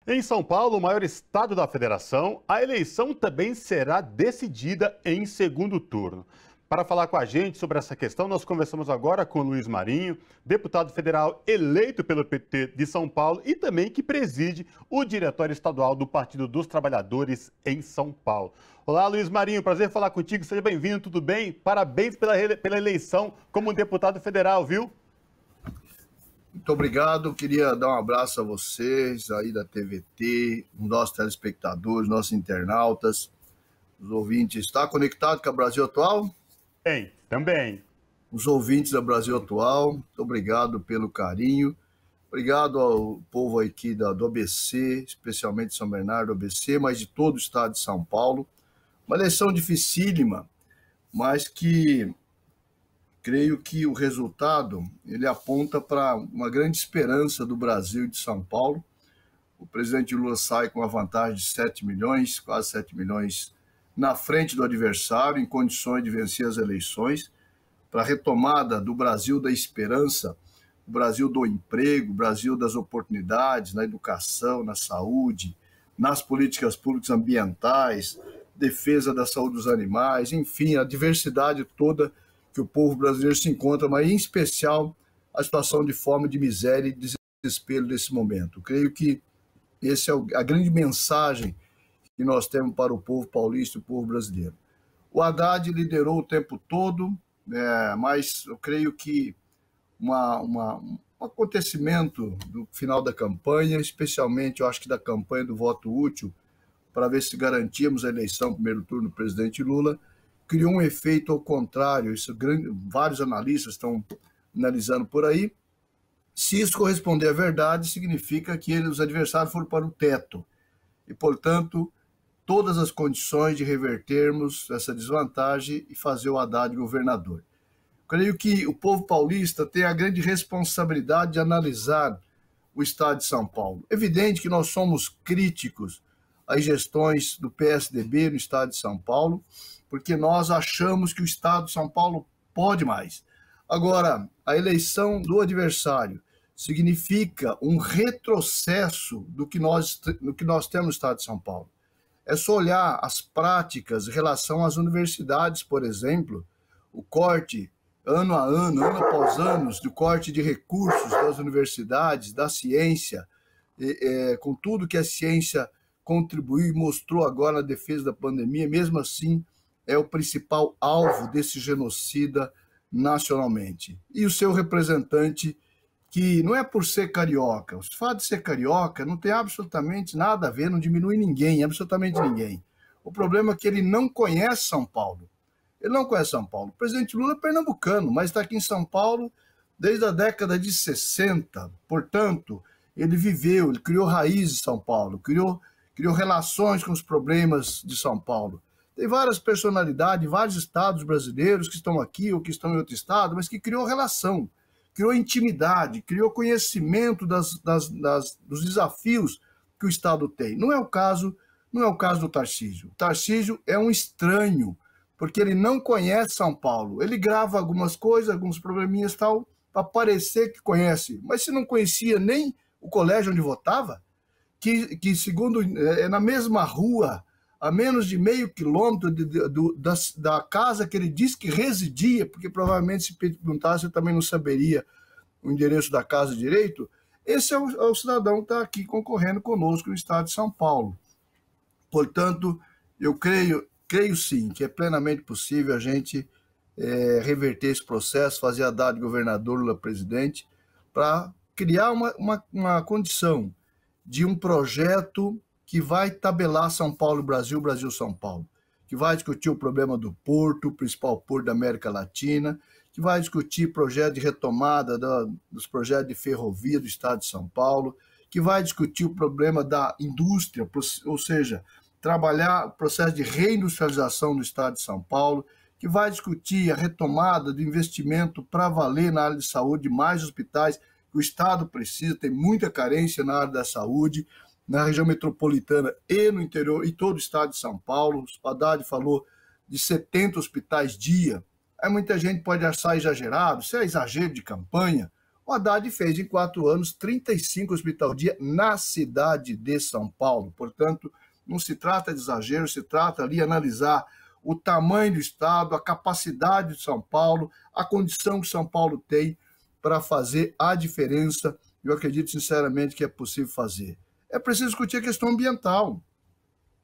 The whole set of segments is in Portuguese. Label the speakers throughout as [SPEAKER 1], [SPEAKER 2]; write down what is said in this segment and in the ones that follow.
[SPEAKER 1] Em São Paulo, o maior estado da federação, a eleição também será decidida em segundo turno. Para falar com a gente sobre essa questão, nós conversamos agora com o Luiz Marinho, deputado federal eleito pelo PT de São Paulo e também que preside o Diretório Estadual do Partido dos Trabalhadores em São Paulo. Olá, Luiz Marinho, prazer falar contigo, seja bem-vindo, tudo bem? Parabéns pela eleição como deputado federal, viu?
[SPEAKER 2] Muito obrigado, queria dar um abraço a vocês aí da TVT, os nossos telespectadores, nossos internautas, os ouvintes. Está conectado com a Brasil Atual?
[SPEAKER 1] Bem, também.
[SPEAKER 2] Os ouvintes da Brasil Atual, muito obrigado pelo carinho. Obrigado ao povo aqui do ABC, especialmente São Bernardo, ABC, mas de todo o estado de São Paulo. Uma eleição dificílima, mas que creio que o resultado ele aponta para uma grande esperança do Brasil e de São Paulo. O presidente Lula sai com uma vantagem de 7 milhões, quase 7 milhões, na frente do adversário, em condições de vencer as eleições, para a retomada do Brasil da esperança, o Brasil do emprego, o Brasil das oportunidades na educação, na saúde, nas políticas públicas ambientais, defesa da saúde dos animais, enfim, a diversidade toda que o povo brasileiro se encontra, mas em especial a situação de fome, de miséria e de desespero desse momento. Creio que essa é a grande mensagem que nós temos para o povo paulista e o povo brasileiro. O Haddad liderou o tempo todo, mas eu creio que um acontecimento do final da campanha, especialmente eu acho que da campanha do voto útil, para ver se garantíamos a eleição, primeiro turno do presidente Lula, criou um efeito ao contrário. Vários analistas estão analisando por aí. Se isso corresponder à verdade, significa que os adversários foram para o teto. E, portanto, todas as condições de revertermos essa desvantagem e fazer o Haddad governador. Creio que o povo paulista tem a grande responsabilidade de analisar o estado de São Paulo. Evidente que nós somos críticos às gestões do PSDB no estado de São Paulo, porque nós achamos que o estado de São Paulo pode mais. Agora, a eleição do adversário significa um retrocesso do que nós temos no estado de São Paulo. É só olhar as práticas em relação às universidades, por exemplo, o corte ano a ano, ano após ano, do corte de recursos das universidades, da ciência, com tudo que a ciência contribuiu e mostrou agora na defesa da pandemia, mesmo assim é o principal alvo desse genocida nacionalmente. E o seu representante, que não é por ser carioca, o fato de ser carioca não tem absolutamente nada a ver, não diminui ninguém, absolutamente ninguém. O problema é que ele não conhece São Paulo. Ele não conhece São Paulo. O presidente Lula é pernambucano, mas está aqui em São Paulo desde a década de 60. Portanto, ele viveu, ele criou raízes em São Paulo, criou relações com os problemas de São Paulo. Tem várias personalidades, vários estados brasileiros que estão aqui ou que estão em outro estado, mas que criou relação, criou intimidade, criou conhecimento dos desafios que o estado tem. Não é o caso do Tarcísio. O Tarcísio é um estranho, porque ele não conhece São Paulo. Ele grava algumas coisas, alguns probleminhas e tal, para parecer que conhece. Mas se não conhecia nem o colégio onde votava, que segundo é na mesma rua, a menos de meio quilômetro da casa que ele disse que residia, porque provavelmente se perguntasse eu também não saberia o endereço da casa direito. Esse é o cidadão que está aqui concorrendo conosco no estado de São Paulo. Portanto, eu creio sim que é plenamente possível a gente reverter esse processo, fazer Haddad governador, Lula presidente, para criar uma condição de um projeto que vai tabelar São Paulo, Brasil, Brasil, São Paulo, que vai discutir o problema do porto, o principal porto da América Latina, que vai discutir projeto de retomada dos projetos de ferrovia do estado de São Paulo, que vai discutir o problema da indústria, ou seja, trabalhar o processo de reindustrialização do estado de São Paulo, que vai discutir a retomada do investimento para valer na área de saúde, mais hospitais, que o estado precisa, tem muita carência na área da saúde, na região metropolitana e no interior, e todo o estado de São Paulo. O Haddad falou de 70 hospitais dia. Aí muita gente pode achar exagerado, se é exagero de campanha, O Haddad fez em 4 anos 35 hospital-dia na cidade de São Paulo. Portanto, não se trata de exagero, se trata ali de analisar o tamanho do Estado, a capacidade de São Paulo, a condição que São Paulo tem para fazer a diferença. Eu acredito sinceramente que é possível fazer. É preciso discutir a questão ambiental.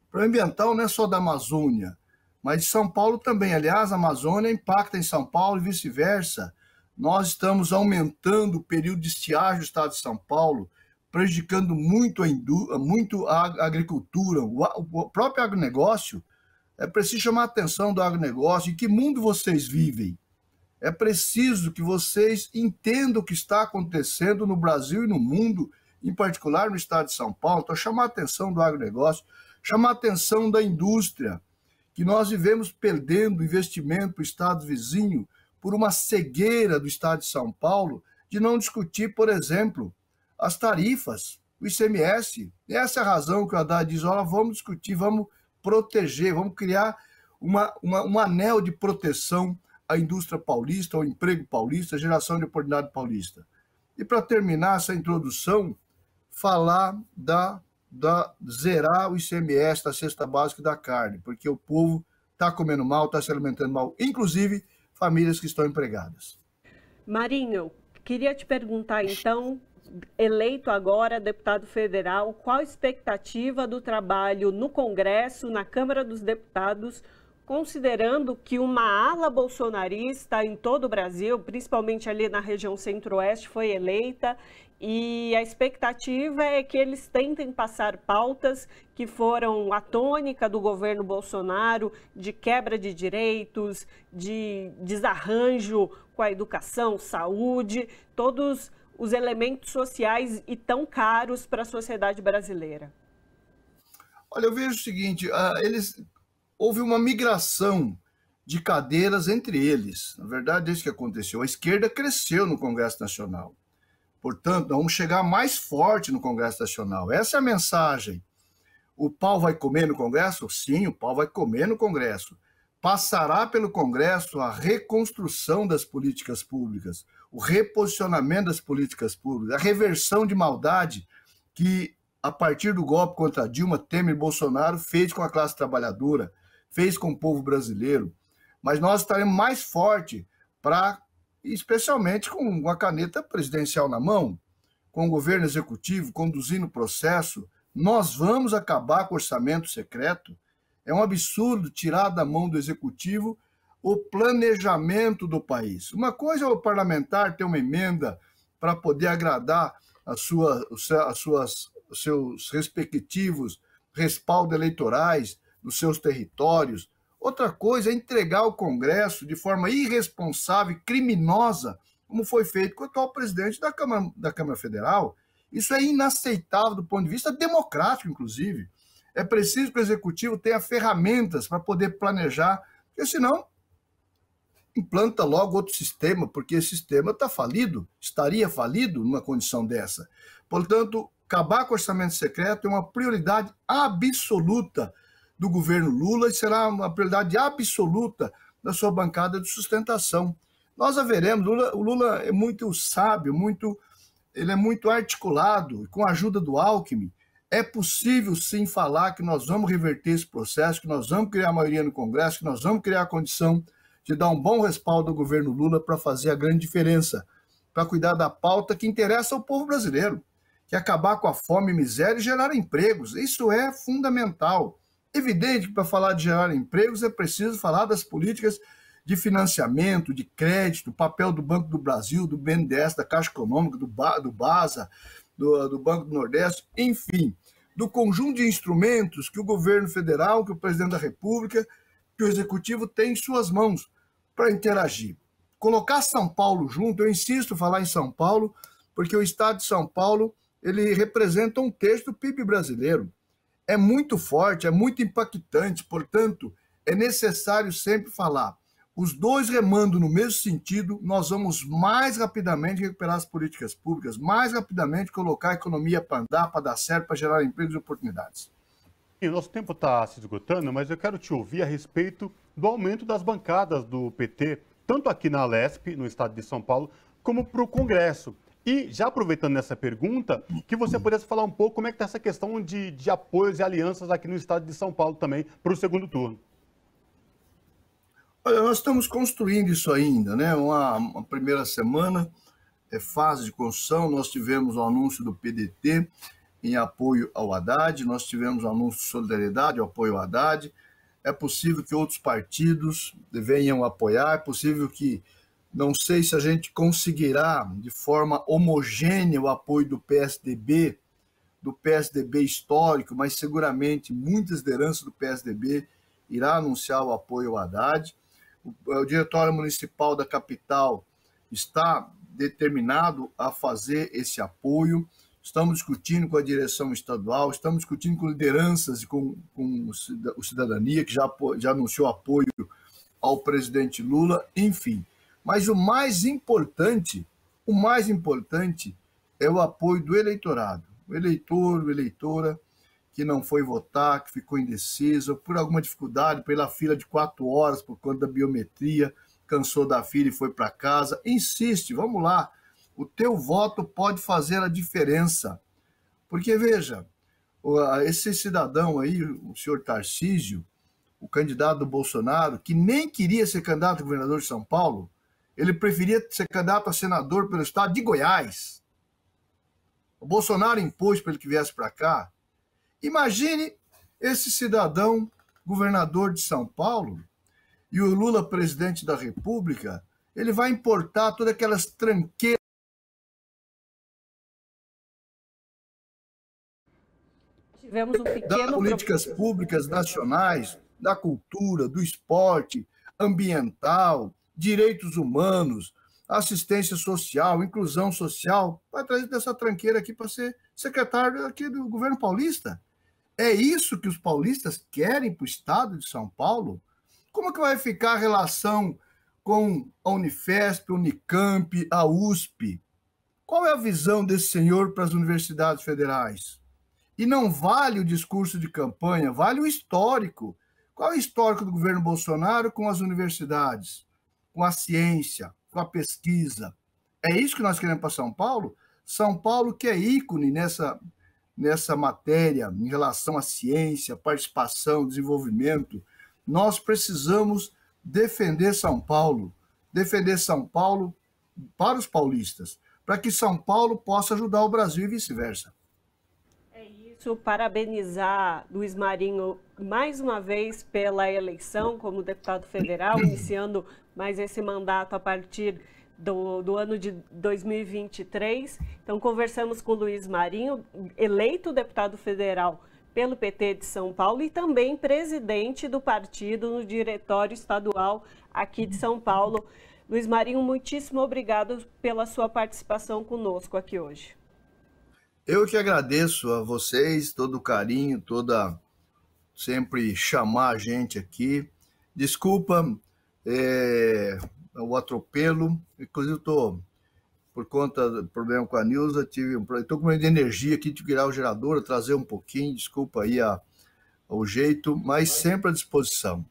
[SPEAKER 2] O problema ambiental não é só da Amazônia, mas de São Paulo também. Aliás, a Amazônia impacta em São Paulo e vice-versa. Nós estamos aumentando o período de estiagem do estado de São Paulo, prejudicando muito a agricultura, o próprio agronegócio. É preciso chamar a atenção do agronegócio. Em que mundo vocês vivem? É preciso que vocês entendam o que está acontecendo no Brasil e no mundo, em particular no estado de São Paulo. Então, chamar a atenção do agronegócio, chamar a atenção da indústria, que nós vivemos perdendo investimento para o estado vizinho por uma cegueira do estado de São Paulo de não discutir, por exemplo, as tarifas, o ICMS. Essa é a razão que o Haddad diz, olha, vamos discutir, vamos proteger, vamos criar um anel de proteção à indústria paulista, ao emprego paulista, à geração de oportunidade paulista. E para terminar essa introdução, falar da zerar o ICMS da cesta básica da carne, porque o povo está comendo mal, está se alimentando mal, inclusive famílias que estão empregadas.
[SPEAKER 3] Marinho, queria te perguntar então, eleito agora deputado federal, qual a expectativa do trabalho no Congresso, na Câmara dos Deputados, considerando que uma ala bolsonarista em todo o Brasil, principalmente ali na região centro-oeste, foi eleita, e a expectativa é que eles tentem passar pautas que foram a tônica do governo Bolsonaro, de quebra de direitos, de desarranjo com a educação, saúde, todos os elementos sociais e tão caros para a sociedade brasileira.
[SPEAKER 2] Olha, eu vejo o seguinte, houve uma migração de cadeiras entre eles. Na verdade, desde que aconteceu, a esquerda cresceu no Congresso Nacional. Portanto, vamos chegar mais forte no Congresso Nacional. Essa é a mensagem. O pau vai comer no Congresso? Sim, o pau vai comer no Congresso. Passará pelo Congresso a reconstrução das políticas públicas, o reposicionamento das políticas públicas, a reversão de maldade que, a partir do golpe contra Dilma, Temer e Bolsonaro, fez com a classe trabalhadora, fez com o povo brasileiro. Mas nós estaremos mais fortes para, especialmente com a caneta presidencial na mão, com o governo executivo conduzindo o processo, nós vamos acabar com o orçamento secreto. É um absurdo tirar da mão do executivo o planejamento do país. Uma coisa é o parlamentar ter uma emenda para poder agradar os seus respectivos respaldos eleitorais dos seus territórios. Outra coisa é entregar ao Congresso de forma irresponsável e criminosa, como foi feito com o atual presidente da Câmara Federal. Isso é inaceitável do ponto de vista democrático, inclusive. É preciso que o Executivo tenha ferramentas para poder planejar, porque senão implanta logo outro sistema, porque esse sistema está falido, estaria falido numa condição dessa. Portanto, acabar com o orçamento secreto é uma prioridade absoluta do governo Lula e será uma prioridade absoluta da sua bancada de sustentação. Nós a veremos, o Lula é muito sábio, ele é muito articulado, e com a ajuda do Alckmin, é possível sim falar que nós vamos reverter esse processo, que nós vamos criar a maioria no Congresso, que nós vamos criar a condição de dar um bom respaldo ao governo Lula para fazer a grande diferença, para cuidar da pauta que interessa ao povo brasileiro, que é acabar com a fome e miséria e gerar empregos. Isso é fundamental. Evidente que para falar de gerar empregos é preciso falar das políticas de financiamento, de crédito, o papel do Banco do Brasil, do BNDES, da Caixa Econômica, do BASA, do Banco do Nordeste, enfim, do conjunto de instrumentos que o governo federal, que o presidente da República, que o Executivo tem em suas mãos para interagir. Colocar São Paulo junto, eu insisto em falar em São Paulo, porque o estado de São Paulo ele representa 1/3 do PIB brasileiro. É muito forte, é muito impactante, portanto, é necessário sempre falar. Os dois remando no mesmo sentido, nós vamos mais rapidamente recuperar as políticas públicas, mais rapidamente colocar a economia para andar, para dar certo, para gerar empregos e oportunidades.
[SPEAKER 1] E o nosso tempo está se esgotando, mas eu quero te ouvir a respeito do aumento das bancadas do PT, tanto aqui na Alesp, no estado de São Paulo, como para o Congresso. E já aproveitando essa pergunta, que você pudesse falar um pouco como é que está essa questão de apoios e alianças aqui no estado de São Paulo também para o segundo turno.
[SPEAKER 2] Olha, nós estamos construindo isso ainda, né? Uma primeira semana, fase de construção, nós tivemos o anúncio do PDT em apoio ao Haddad, nós tivemos o anúncio de solidariedade, o apoio ao Haddad. É possível que outros partidos venham apoiar, é possível que, não sei se a gente conseguirá de forma homogênea o apoio do PSDB histórico, mas seguramente muitas lideranças do PSDB irá anunciar o apoio ao Haddad. O Diretório Municipal da capital está determinado a fazer esse apoio. Estamos discutindo com a direção estadual, estamos discutindo com lideranças e com o Cidadania, que já anunciou apoio ao presidente Lula, enfim. Mas o mais importante é o apoio do eleitorado. O eleitor, a eleitora que não foi votar, que ficou indeciso, por alguma dificuldade, pela fila de 4 horas por conta da biometria, cansou da fila e foi para casa. Insiste, vamos lá. O teu voto pode fazer a diferença. Porque, veja, esse cidadão aí, o senhor Tarcísio, o candidato do Bolsonaro, que nem queria ser candidato a governador de São Paulo, ele preferia ser candidato a senador pelo estado de Goiás. O Bolsonaro impôs para ele que viesse para cá. Imagine esse cidadão governador de São Paulo e o Lula presidente da República, ele vai importar todas aquelas tranqueiras.
[SPEAKER 3] Tivemos um pequeno
[SPEAKER 2] Das políticas públicas nacionais, da cultura, do esporte, ambiental, direitos humanos, assistência social, inclusão social, vai trazer dessa tranqueira aqui para ser secretário aqui do governo paulista. É isso que os paulistas querem para o estado de São Paulo? Como que vai ficar a relação com a Unifesp, a Unicamp, a USP? Qual é a visão desse senhor para as universidades federais? E não vale o discurso de campanha, vale o histórico. Qual é o histórico do governo Bolsonaro com as universidades, com a ciência, com a pesquisa? É isso que nós queremos para São Paulo? São Paulo que é ícone nessa matéria, em relação à ciência, participação, desenvolvimento. Nós precisamos defender São Paulo para os paulistas, para que São Paulo possa ajudar o Brasil e vice-versa.
[SPEAKER 3] É isso, parabenizar Luiz Marinho mais uma vez pela eleição como deputado federal, iniciando mais esse mandato a partir do ano de 2023. Então, conversamos com o Luiz Marinho, eleito deputado federal pelo PT de São Paulo e também presidente do partido no diretório estadual aqui de São Paulo. Luiz Marinho, muitíssimo obrigado pela sua participação conosco aqui hoje.
[SPEAKER 2] Eu que agradeço a vocês, todo o carinho, sempre chamar a gente aqui. Desculpa o atropelo, inclusive por conta do problema com a Nilza, estou com problema de energia aqui, tive que virar o gerador, trazer um pouquinho, desculpa aí o jeito, mas sempre à disposição.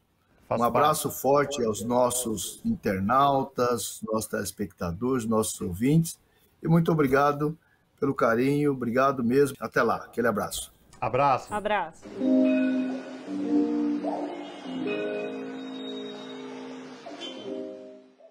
[SPEAKER 2] Um abraço forte aos nossos internautas, nossos telespectadores, nossos ouvintes, e muito obrigado pelo carinho, obrigado mesmo. Até lá, aquele abraço.
[SPEAKER 1] Abraço.
[SPEAKER 3] Abraço.